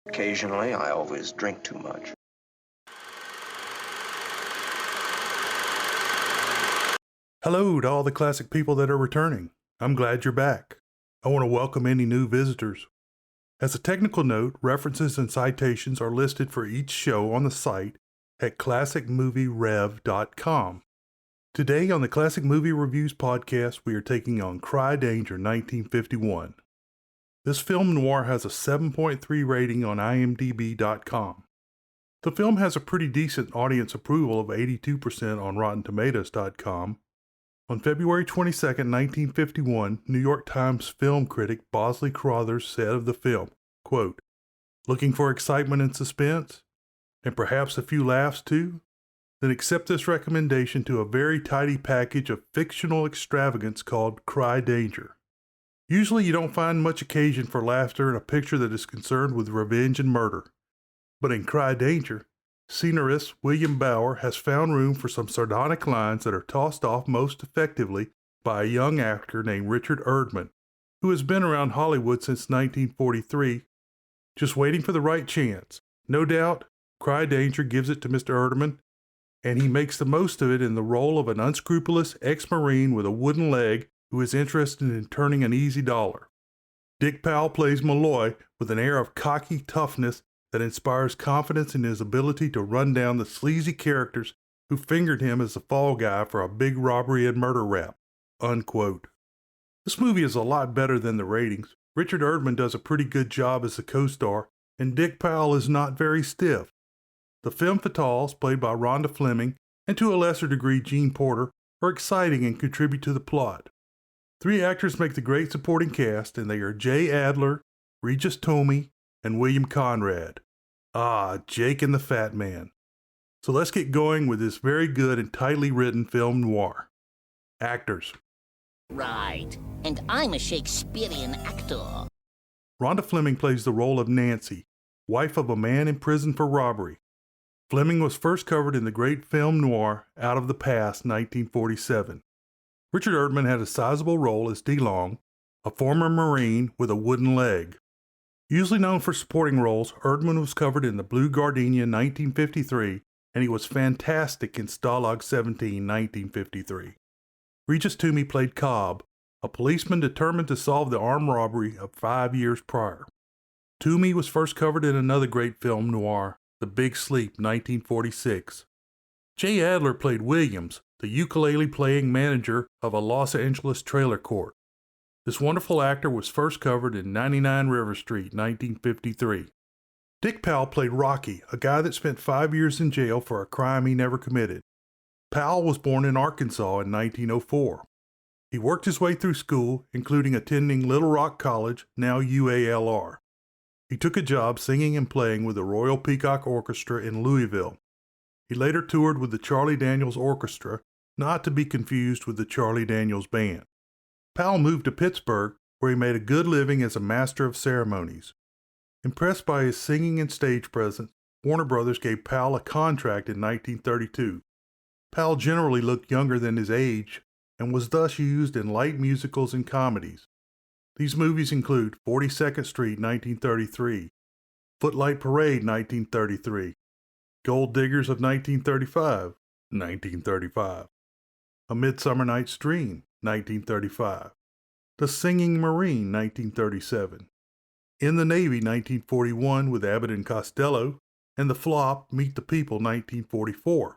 Occasionally, I always drink too much. Hello to all the classic people that are returning. I'm glad you're back. I want to welcome any new visitors. As a technical note, references and citations are listed for each show on the site at classicmovierev.com. Today on the Classic Movie Reviews podcast, we are taking on Cry Danger 1951. This film noir has a 7.3 rating on imdb.com. The film has a pretty decent audience approval of 82% on RottenTomatoes.com. On February 22, 1951, New York Times film critic Bosley Crothers said of the film, quote, "Looking for excitement and suspense? And perhaps a few laughs too? Then accept this recommendation to a very tidy package of fictional extravagance called Cry Danger. Usually you don't find much occasion for laughter in a picture that is concerned with revenge and murder. But in Cry Danger, scenarist William Bower has found room for some sardonic lines that are tossed off most effectively by a young actor named Richard Erdman, who has been around Hollywood since 1943, just waiting for the right chance. No doubt, Cry Danger gives it to Mr. Erdman, and he makes the most of it in the role of an unscrupulous ex-Marine with a wooden leg who is interested in turning an easy dollar. Dick Powell plays Malloy with an air of cocky toughness that inspires confidence in his ability to run down the sleazy characters who fingered him as the fall guy for a big robbery and murder rap." Unquote. This movie is a lot better than the ratings. Richard Erdman does a pretty good job as the co-star, and Dick Powell is not very stiff. The femme fatales, played by Rhonda Fleming, and to a lesser degree Jean Porter, are exciting and contribute to the plot. Three actors make the great supporting cast, and they are Jay Adler, Regis Tomey, and William Conrad. Ah, Jake and the Fat Man. So let's get going with this very good and tightly written film noir. Actors. Right, and I'm a Shakespearean actor. Rhonda Fleming plays the role of Nancy, wife of a man in prison for robbery. Fleming was first covered in the great film noir Out of the Past, 1947. Richard Erdman had a sizable role as DeLong, a former Marine with a wooden leg. Usually known for supporting roles, Erdman was covered in The Blue Gardenia 1953, and he was fantastic in Stalag 17 1953. Regis Toomey played Cobb, a policeman determined to solve the armed robbery of 5 years prior. Toomey was first covered in another great film noir, The Big Sleep 1946. Jay Adler played Williams, the ukulele-playing manager of a Los Angeles trailer court. This wonderful actor was first covered in 99 River Street, 1953. Dick Powell played Rocky, a guy that spent 5 years in jail for a crime he never committed. Powell was born in Arkansas in 1904. He worked his way through school, including attending Little Rock College, now UALR. He took a job singing and playing with the Royal Peacock Orchestra in Louisville. He later toured with the Charlie Daniels Orchestra, not to be confused with the Charlie Daniels Band. Powell moved to Pittsburgh, where he made a good living as a master of ceremonies. Impressed by his singing and stage presence, Warner Brothers gave Powell a contract in 1932. Powell generally looked younger than his age, and was thus used in light musicals and comedies. These movies include 42nd Street 1933, Footlight Parade 1933, Gold Diggers of 1935, A Midsummer Night's Dream 1935, The Singing Marine 1937, In the Navy 1941 with Abbott and Costello, and the flop Meet the People 1944.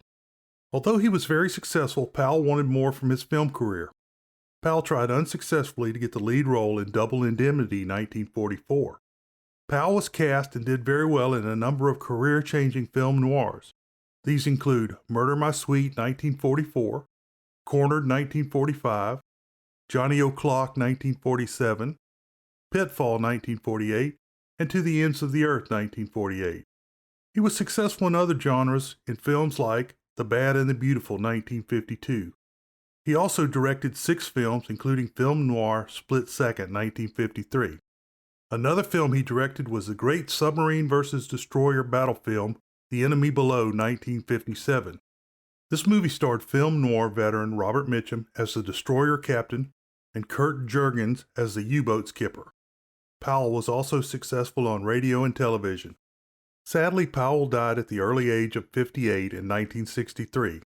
Although he was very successful, Powell wanted more from his film career. Powell tried unsuccessfully to get the lead role in Double Indemnity 1944. Powell was cast and did very well in a number of career-changing film noirs. These include Murder My Sweet 1944, Cornered 1945, Johnny O'Clock 1947, Pitfall 1948, and To the Ends of the Earth 1948. He was successful in other genres in films like The Bad and the Beautiful 1952. He also directed 6 films, including film noir Split Second 1953. Another film he directed was the great submarine versus destroyer battle film The Enemy Below 1957. This movie starred film noir veteran Robert Mitchum as the destroyer captain and Kurt Jurgens as the U-boat skipper. Powell was also successful on radio and television. Sadly, Powell died at the early age of 58 in 1963.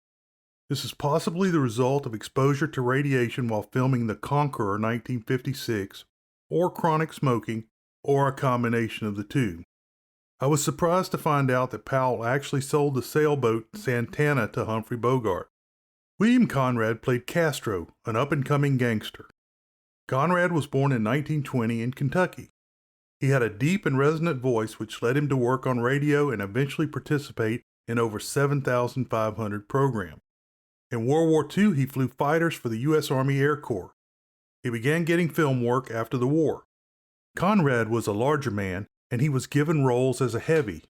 This is possibly the result of exposure to radiation while filming The Conqueror 1956, or chronic smoking, or a combination of the two. I was surprised to find out that Powell actually sold the sailboat Santana to Humphrey Bogart. William Conrad played Castro, an up-and-coming gangster. Conrad was born in 1920 in Kentucky. He had a deep and resonant voice which led him to work on radio and eventually participate in over 7,500 programs. In World War II, he flew fighters for the U.S. Army Air Corps. He began getting film work after the war. Conrad was a larger man, and he was given roles as a heavy.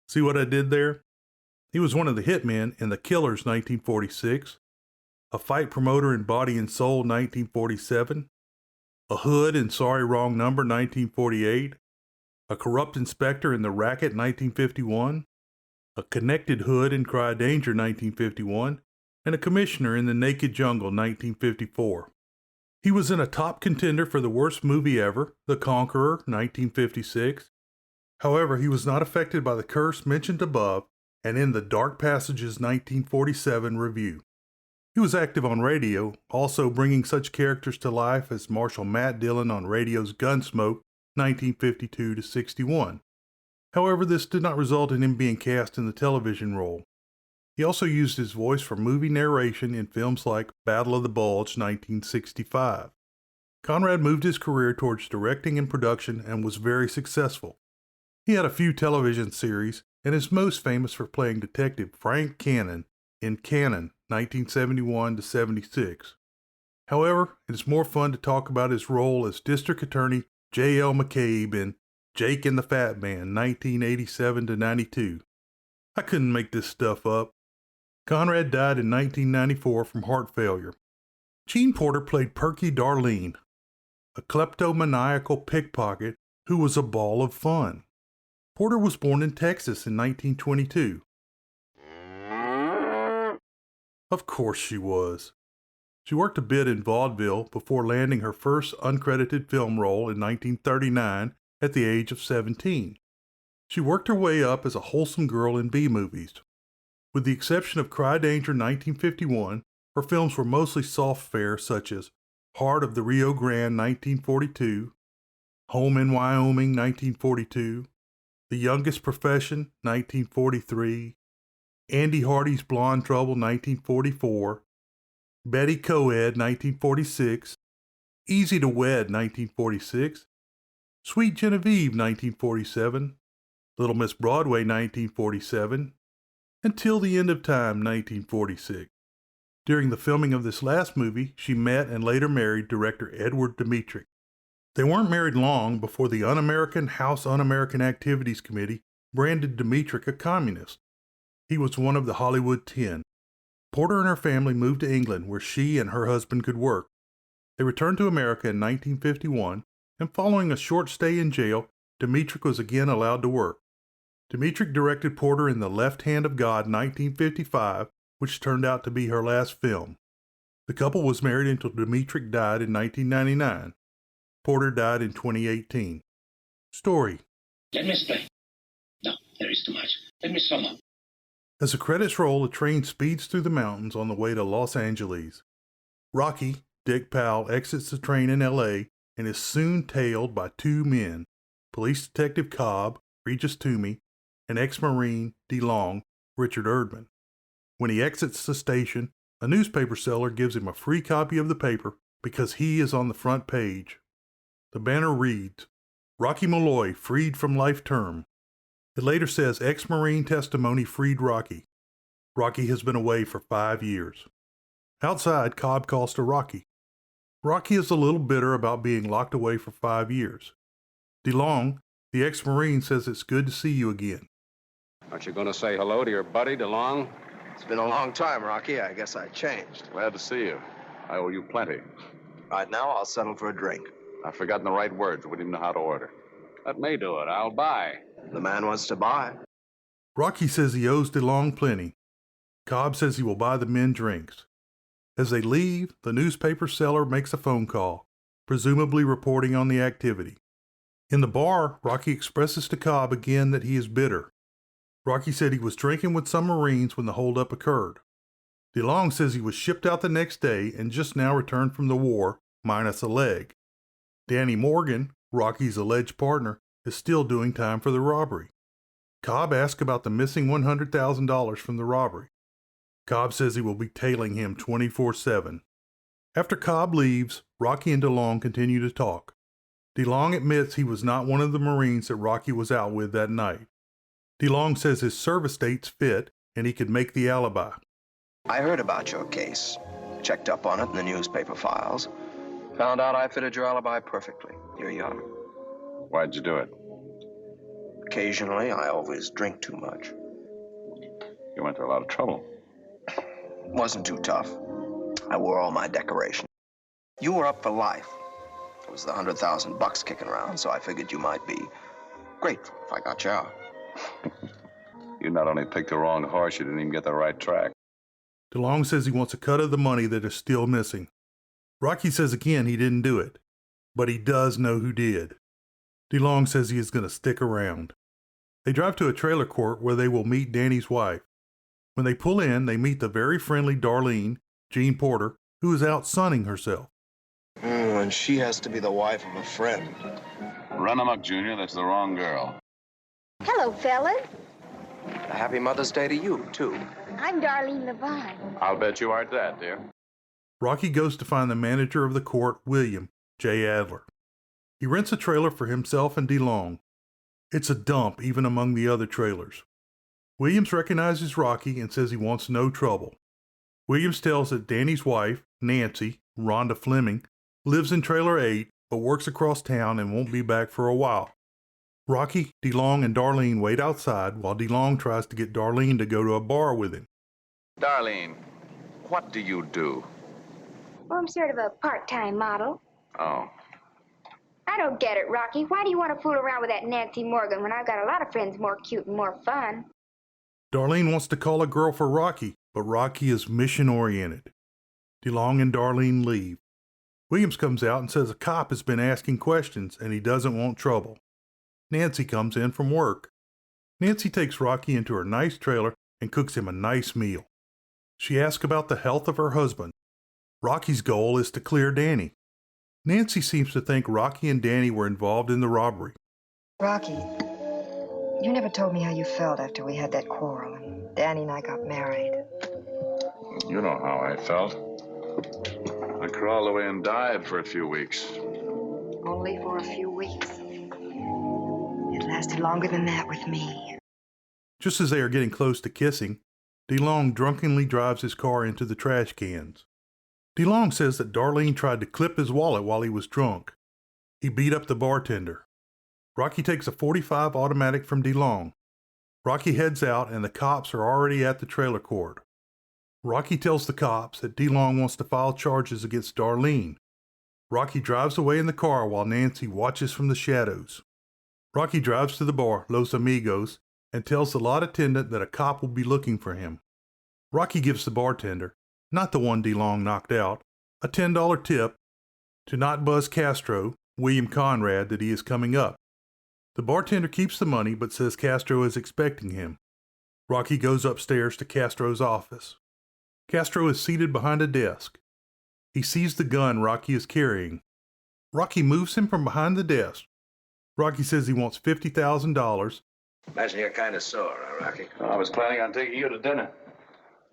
See what I did there? He was one of the hitmen in The Killers 1946, a fight promoter in Body and Soul 1947, a hood in Sorry Wrong Number 1948, a corrupt inspector in The Racket 1951, a connected hood in Cry Danger 1951, and a commissioner in The Naked Jungle 1954. He was in a top contender for the worst movie ever, The Conqueror 1956. However, he was not affected by the curse mentioned above and in the Dark Passages 1947 review. He was active on radio, also bringing such characters to life as Marshal Matt Dillon on radio's Gunsmoke 1952-61. However, this did not result in him being cast in the television role. He also used his voice for movie narration in films like Battle of the Bulge 1965. Conrad moved his career towards directing and production and was very successful. He had a few television series and is most famous for playing Detective Frank Cannon in Cannon 1971-76. However, it is more fun to talk about his role as District Attorney J.L. McCabe in Jake and the Fat Man 1987-92. I couldn't make this stuff up. Conrad died in 1994 from heart failure. Gene Porter played Perky Darlene, a kleptomaniacal pickpocket who was a ball of fun. Porter was born in Texas in 1922. Of course she was. She worked a bit in vaudeville before landing her first uncredited film role in 1939 at the age of 17. She worked her way up as a wholesome girl in B-movies. With the exception of Cry Danger 1951, her films were mostly soft fare such as Heart of the Rio Grande 1942, Home in Wyoming 1942, The Youngest Profession 1943, Andy Hardy's Blonde Trouble 1944, Betty Coed 1946, Easy to Wed 1946, Sweet Genevieve 1947, Little Miss Broadway 1947, Until the End of Time 1946. During the filming of this last movie, she met and later married director Edward Dmytryk. They weren't married long before the Un-American House Un-American Activities Committee branded Dmytryk a communist. He was one of the Hollywood 10. Porter and her family moved to England where she and her husband could work. They returned to America in 1951, and following a short stay in jail, Dmytryk was again allowed to work. Dmytryk directed Porter in The Left Hand of God 1955, which turned out to be her last film. The couple was married until Dmytryk died in 1999. Porter died in 2018. Story. Let me explain. No, there is too much. Let me sum up. As the credits roll, a train speeds through the mountains on the way to Los Angeles. Rocky, Dick Powell, exits the train in L.A. and is soon tailed by two men, Police Detective Cobb, Regis Toomey, and ex-Marine, DeLong, Richard Erdman. When he exits the station, a newspaper seller gives him a free copy of the paper because he is on the front page. The banner reads, Rocky Malloy freed from life term. It later says ex-Marine testimony freed Rocky. Rocky has been away for 5 years. Outside, Cobb calls to Rocky. Rocky is a little bitter about being locked away for 5 years. DeLong, the ex-Marine, says it's good to see you again. Aren't you going to say hello to your buddy, DeLong? It's been a long time, Rocky. I guess I changed. Glad to see you. I owe you plenty. Right now, I'll settle for a drink. I've forgotten the right words. Wouldn't even know how to order. Let me do it. I'll buy. The man wants to buy. Rocky says he owes DeLong plenty. Cobb says he will buy the men drinks. As they leave, the newspaper seller makes a phone call, presumably reporting on the activity. In the bar, Rocky expresses to Cobb again that he is bitter. Rocky said he was drinking with some Marines when the holdup occurred. DeLong says he was shipped out the next day and just now returned from the war, minus a leg. Danny Morgan, Rocky's alleged partner, is still doing time for the robbery. Cobb asks about the missing $100,000 from the robbery. Cobb says he will be tailing him 24/7. After Cobb leaves, Rocky and DeLong continue to talk. DeLong admits he was not one of the Marines that Rocky was out with that night. DeLong says his service dates fit and he could make the alibi. I heard about your case. Checked up on it in the newspaper files. Found out I fitted your alibi perfectly. Here you are. Why'd you do it? Occasionally, I always drink too much. You went to a lot of trouble. Wasn't too tough. I wore all my decorations. You were up for life. It was the $100,000 kicking around, so I figured you might be grateful if I got you out. You not only picked the wrong horse, you didn't even get the right track. DeLong says he wants a cut of the money that is still missing. Rocky says again he didn't do it, but he does know who did. DeLong says he is going to stick around. They drive to a trailer court where they will meet Danny's wife. When they pull in, they meet the very friendly Darlene, Jean Porter, who is out sunning herself. And she has to be the wife of a friend. Run amok, Junior. That's the wrong girl. Hello, fellas. A happy Mother's Day to you, too. I'm Darlene Levine. I'll bet you aren't that, dear. Rocky goes to find the manager of the court, William J. Adler. He rents a trailer for himself and DeLong. It's a dump even among the other trailers. Williams recognizes Rocky and says he wants no trouble. Williams tells that Danny's wife, Nancy, Rhonda Fleming, lives in trailer 8 but works across town and won't be back for a while. Rocky, DeLong, and Darlene wait outside while DeLong tries to get Darlene to go to a bar with him. Darlene, what do you do? Well, I'm sort of a part-time model. Oh. I don't get it, Rocky. Why do you want to fool around with that Nancy Morgan when I've got a lot of friends more cute and more fun? Darlene wants to call a girl for Rocky, but Rocky is mission-oriented. DeLong and Darlene leave. Williams comes out and says a cop has been asking questions and he doesn't want trouble. Nancy comes in from work. Nancy takes Rocky into her nice trailer and cooks him a nice meal. She asks about the health of her husband. Rocky's goal is to clear Danny. Nancy seems to think Rocky and Danny were involved in the robbery. Rocky, you never told me how you felt after we had that quarrel and Danny and I got married. You know how I felt. I crawled away and died for a few weeks. Only for a few weeks. It lasted longer than that with me. Just as they are getting close to kissing, DeLong drunkenly drives his car into the trash cans. DeLong says that Darlene tried to clip his wallet while he was drunk. He beat up the bartender. Rocky takes a .45 automatic from DeLong. Rocky heads out and the cops are already at the trailer court. Rocky tells the cops that DeLong wants to file charges against Darlene. Rocky drives away in the car while Nancy watches from the shadows. Rocky drives to the bar, Los Amigos, and tells the lot attendant that a cop will be looking for him. Rocky gives the bartender, not the one DeLong knocked out, a $10 tip to not buzz Castro, William Conrad, that he is coming up. The bartender keeps the money but says Castro is expecting him. Rocky goes upstairs to Castro's office. Castro is seated behind a desk. He sees the gun Rocky is carrying. Rocky moves him from behind the desk. Rocky says he wants $50,000. Imagine you're kind of sore, huh, Rocky? I was planning on taking you to dinner.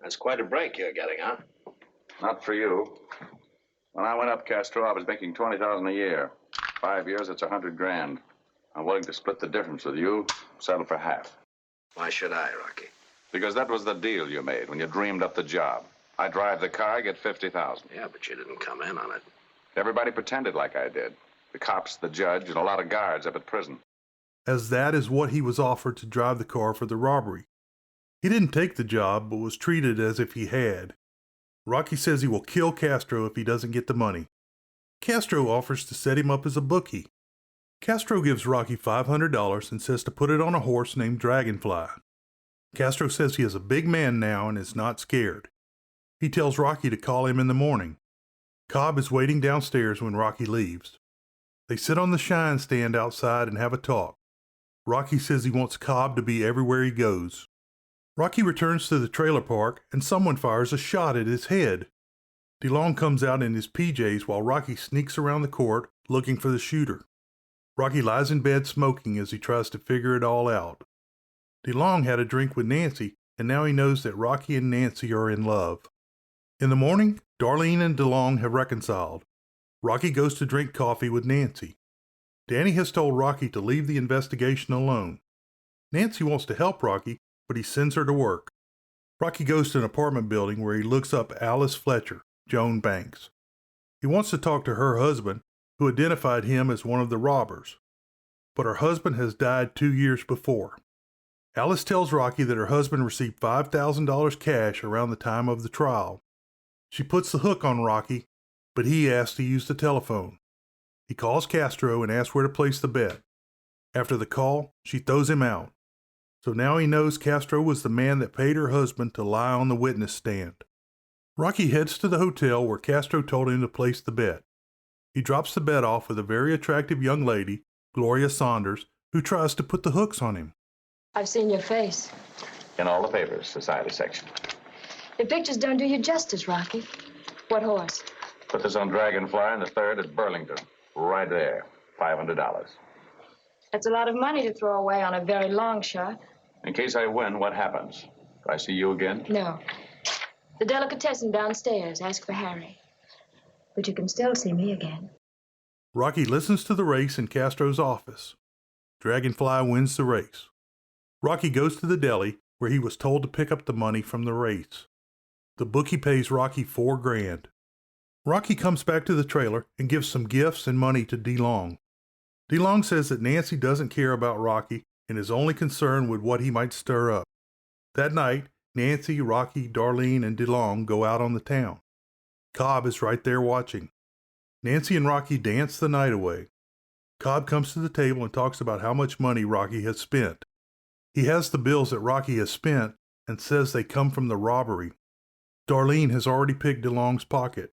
That's quite a break you're getting, huh? Not for you. When I went up Castro, I was making $20,000 a year. 5 years, it's $100 grand. I'm willing to split the difference with you, settle for half. Why should I, Rocky? Because that was the deal you made when you dreamed up the job. I drive the car, get $50,000. Yeah, but you didn't come in on it. Everybody pretended like I did. The cops, the judge, and a lot of guards up at prison. As that is what he was offered to drive the car for the robbery. He didn't take the job, but was treated as if he had. Rocky says he will kill Castro if he doesn't get the money. Castro offers to set him up as a bookie. Castro gives Rocky $500 and says to put it on a horse named Dragonfly. Castro says he is a big man now and is not scared. He tells Rocky to call him in the morning. Cobb is waiting downstairs when Rocky leaves. They sit on the shine stand outside and have a talk. Rocky says he wants Cobb to be everywhere he goes. Rocky returns to the trailer park and someone fires a shot at his head. DeLong comes out in his PJs while Rocky sneaks around the court looking for the shooter. Rocky lies in bed smoking as he tries to figure it all out. DeLong had a drink with Nancy, and now he knows that Rocky and Nancy are in love. In the morning, Darlene and DeLong have reconciled. Rocky goes to drink coffee with Nancy. Danny has told Rocky to leave the investigation alone. Nancy wants to help Rocky, but he sends her to work. Rocky goes to an apartment building where he looks up Alice Fletcher, Joan Banks. He wants to talk to her husband, who identified him as one of the robbers. But her husband has died 2 years before. Alice tells Rocky that her husband received $5,000 cash around the time of the trial. She puts the hook on Rocky, but he asks to use the telephone. He calls Castro and asks where to place the bet. After the call, she throws him out. So now he knows Castro was the man that paid her husband to lie on the witness stand. Rocky heads to the hotel where Castro told him to place the bet. He drops the bet off with a very attractive young lady, Gloria Saunders, who tries to put the hooks on him. I've seen your face. In all the papers, society section. The pictures don't do you justice, Rocky. What horse? Put this on Dragonfly in the 3rd at Burlington. Right there. $500. That's a lot of money to throw away on a very long shot. In case I win, what happens? Do I see you again? No. The delicatessen downstairs. Ask for Harry. But you can still see me again. Rocky listens to the race in Castro's office. Dragonfly wins the race. Rocky goes to the deli where he was told to pick up the money from the race. The bookie pays Rocky $4,000. Rocky comes back to the trailer and gives some gifts and money to DeLong. DeLong says that Nancy doesn't care about Rocky and is only concerned with what he might stir up. That night, Nancy, Rocky, Darlene, and DeLong go out on the town. Cobb is right there watching. Nancy and Rocky dance the night away. Cobb comes to the table and talks about how much money Rocky has spent. He has the bills that Rocky has spent and says they come from the robbery. Darlene has already picked DeLong's pocket.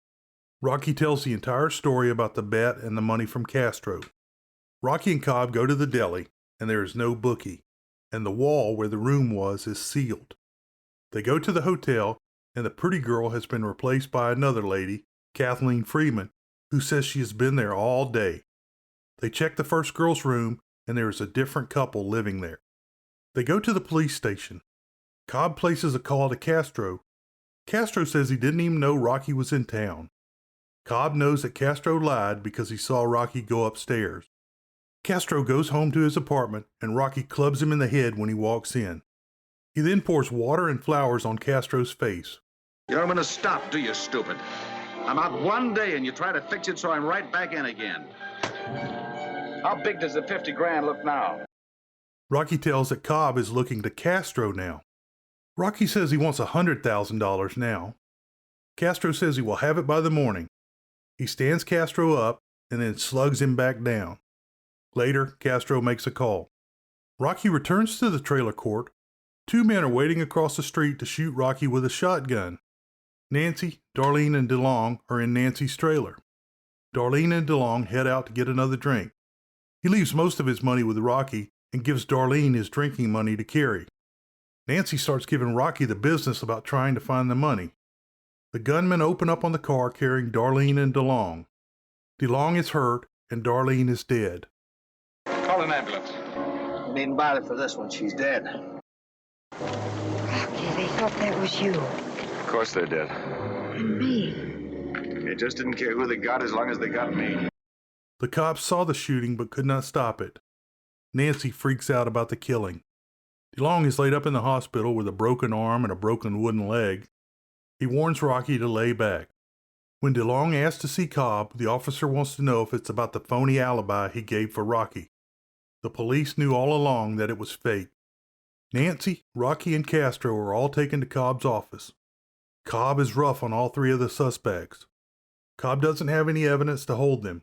Rocky tells the entire story about the bet and the money from Castro. Rocky and Cobb go to the deli, and there is no bookie, and the wall where the room was is sealed. They go to the hotel, and the pretty girl has been replaced by another lady, Kathleen Freeman, who says she has been there all day. They check the first girl's room, and there is a different couple living there. They go to the police station. Cobb places a call to Castro. Castro says he didn't even know Rocky was in town. Cobb knows that Castro lied because he saw Rocky go upstairs. Castro goes home to his apartment, and Rocky clubs him in the head when he walks in. He then pours water and flowers on Castro's face. You don't want to stop, do you, stupid? I'm out 1 day and you try to fix it so I'm right back in again. How big does the $50,000 look now? Rocky tells that Cobb is looking to Castro now. Rocky says he wants $100,000 now. Castro says he will have it by the morning. He stands Castro up and then slugs him back down. Later, Castro makes a call. Rocky returns to the trailer court. 2 men are waiting across the street to shoot Rocky with a shotgun. Nancy, Darlene, and DeLong are in Nancy's trailer. Darlene and DeLong head out to get another drink. He leaves most of his money with Rocky and gives Darlene his drinking money to carry. Nancy starts giving Rocky the business about trying to find the money. The gunmen open up on the car carrying Darlene and DeLong. DeLong is hurt and Darlene is dead. Call an ambulance. You needn't bother for this one. She's dead. Rocky, they thought that was you. Of course they did. And me. They just didn't care who they got as long as they got me. The cops saw the shooting but could not stop it. Nancy freaks out about the killing. DeLong is laid up in the hospital with a broken arm and a broken wooden leg. He warns Rocky to lay back. When DeLong asks to see Cobb, the officer wants to know if it's about the phony alibi he gave for Rocky. The police knew all along that it was fake. Nancy, Rocky, and Castro are all taken to Cobb's office. Cobb is rough on all 3 of the suspects. Cobb doesn't have any evidence to hold them.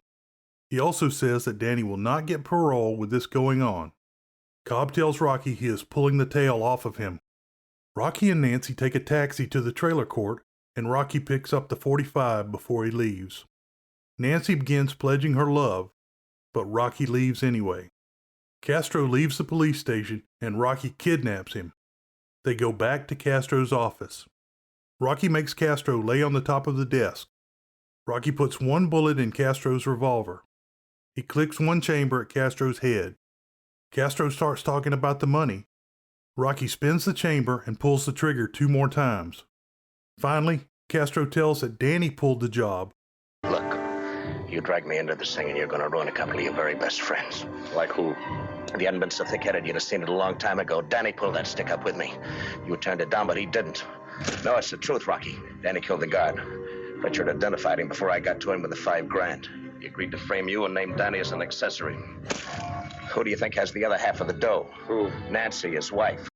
He also says that Danny will not get parole with this going on. Cobb tells Rocky he is pulling the tail off of him. Rocky and Nancy take a taxi to the trailer court, and Rocky picks up the .45 before he leaves. Nancy begins pledging her love. but Rocky leaves anyway. Castro leaves the police station and Rocky kidnaps him. They go back to Castro's office. Rocky makes Castro lay on the top of the desk. Rocky puts one bullet in Castro's revolver. He clicks one chamber at Castro's head. Castro starts talking about the money. Rocky spins the chamber and pulls the trigger 2 more times. Finally, Castro tells that Danny pulled the job. Look, you dragged me into this thing and you're going to ruin a couple of your very best friends. Like who? If you hadn't been so thick-headed, you'd have seen it a long time ago. Danny pulled that stick up with me. You turned it down, but he didn't. No, it's the truth, Rocky. Danny killed the guard. Richard identified him before I got to him with the $5,000. He agreed to frame you and named Danny as an accessory. Who do you think has the other half of the dough? Who? Nancy, his wife.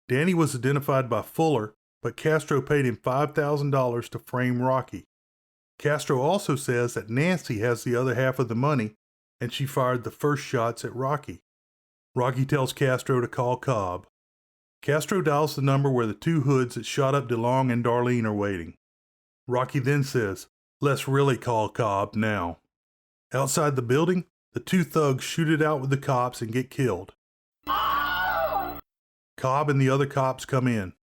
Danny was identified by Fuller, but Castro paid him $5,000 to frame Rocky. Castro also says that Nancy has the other half of the money, and she fired the first shots at Rocky. Rocky tells Castro to call Cobb. Castro dials the number where the 2 hoods that shot up DeLong and Darlene are waiting. Rocky then says, "Let's really call Cobb now." Outside the building, the 2 thugs shoot it out with the cops and get killed. Cobb and the other cops come in.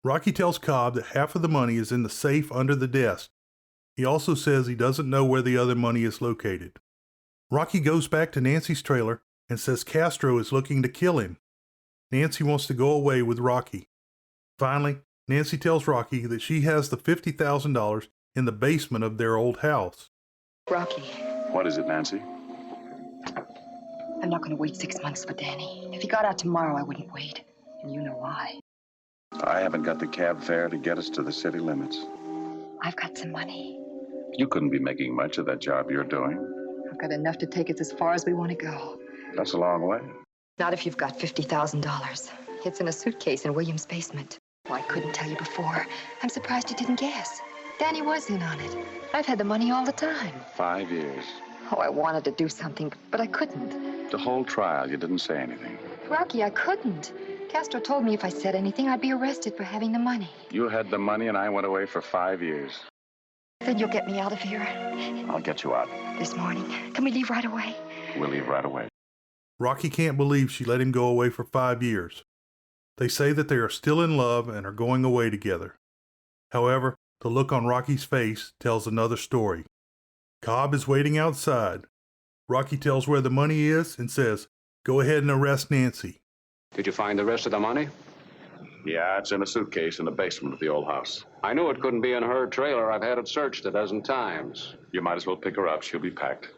Rocky tells Cobb that half of the money is in the safe under the desk. He also says he doesn't know where the other money is located. Rocky goes back to Nancy's trailer and says Castro is looking to kill him. Nancy wants to go away with Rocky. Finally, Nancy tells Rocky that she has the $50,000 in the basement of their old house. Rocky, What is it, Nancy? I'm not going to wait 6 months for Danny. If he got out tomorrow, I wouldn't wait. And you know why. I haven't got the cab fare to get us to the city limits. I've got some money. You couldn't be making much of that job you're doing. I've got enough to take us as far as we want to go. That's a long way. Not if you've got $50,000. It's in a suitcase in William's basement. Well, I couldn't tell you before. I'm surprised you didn't guess. Danny was in on it. I've had the money all the time. 5 years. Oh, I wanted to do something, but I couldn't. The whole trial, you didn't say anything. Rocky, I couldn't. Castro told me if I said anything, I'd be arrested for having the money. You had the money and I went away for 5 years. Then you'll get me out of here. I'll get you out. This morning. Can we leave right away? We'll leave right away. Rocky can't believe she let him go away for 5 years. They say that they are still in love and are going away together. However, the look on Rocky's face tells another story. Cobb is waiting outside. Rocky tells where the money is and says, "Go ahead and arrest Nancy." Did you find the rest of the money? Yeah, it's in a suitcase in the basement of the old house. I knew it couldn't be in her trailer. I've had it searched a dozen times. You might as well pick her up. She'll be packed.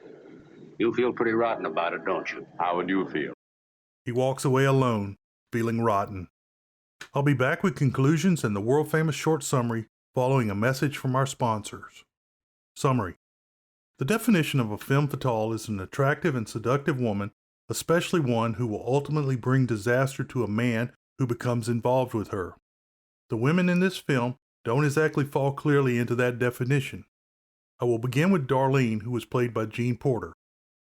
You feel pretty rotten about it, don't you? How would you feel? He walks away alone, feeling rotten. I'll be back with conclusions and the world-famous short summary following a message from our sponsors. Summary. The definition of a femme fatale is an attractive and seductive woman, especially one who will ultimately bring disaster to a man who becomes involved with her. The women in this film don't exactly fall clearly into that definition. I will begin with Darlene, who was played by Jean Porter.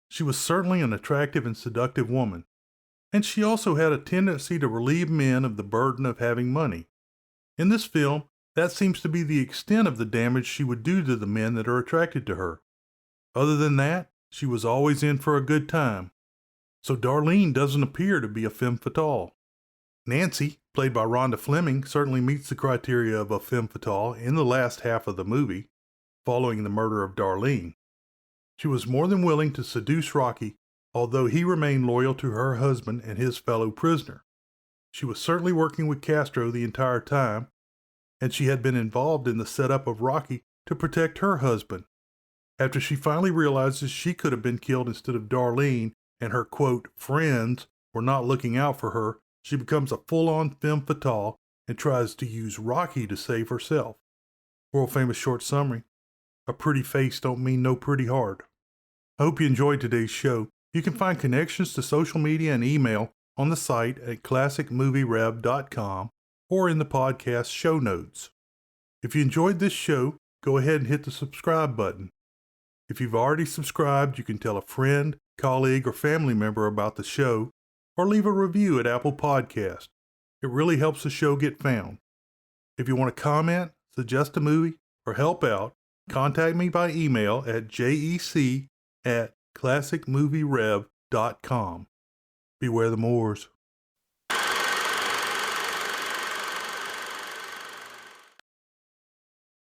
She was certainly an attractive and seductive woman, and she also had a tendency to relieve men of the burden of having money. In this film, that seems to be the extent of the damage she would do to the men that are attracted to her. Other than that, she was always in for a good time. So Darlene doesn't appear to be a femme fatale. Nancy, played by Rhonda Fleming, certainly meets the criteria of a femme fatale in the last half of the movie, following the murder of Darlene. She was more than willing to seduce Rocky, although he remained loyal to her husband and his fellow prisoner. She was certainly working with Castro the entire time, and she had been involved in the setup of Rocky to protect her husband. After she finally realizes she could have been killed instead of Darlene, and her, quote, friends were not looking out for her, she becomes a full-on femme fatale and tries to use Rocky to save herself. World-famous short summary. A pretty face don't mean no pretty heart. I hope you enjoyed today's show. You can find connections to social media and email on the site at classicmovierev.com or in the podcast show notes. If you enjoyed this show, go ahead and hit the subscribe button. If you've already subscribed, you can tell a friend, colleague, or family member about the show, or leave a review at Apple Podcast. It really helps the show get found. If you want to comment, suggest a movie, or help out, contact me by email at jec@ classicmovierev.com. Beware the Moors.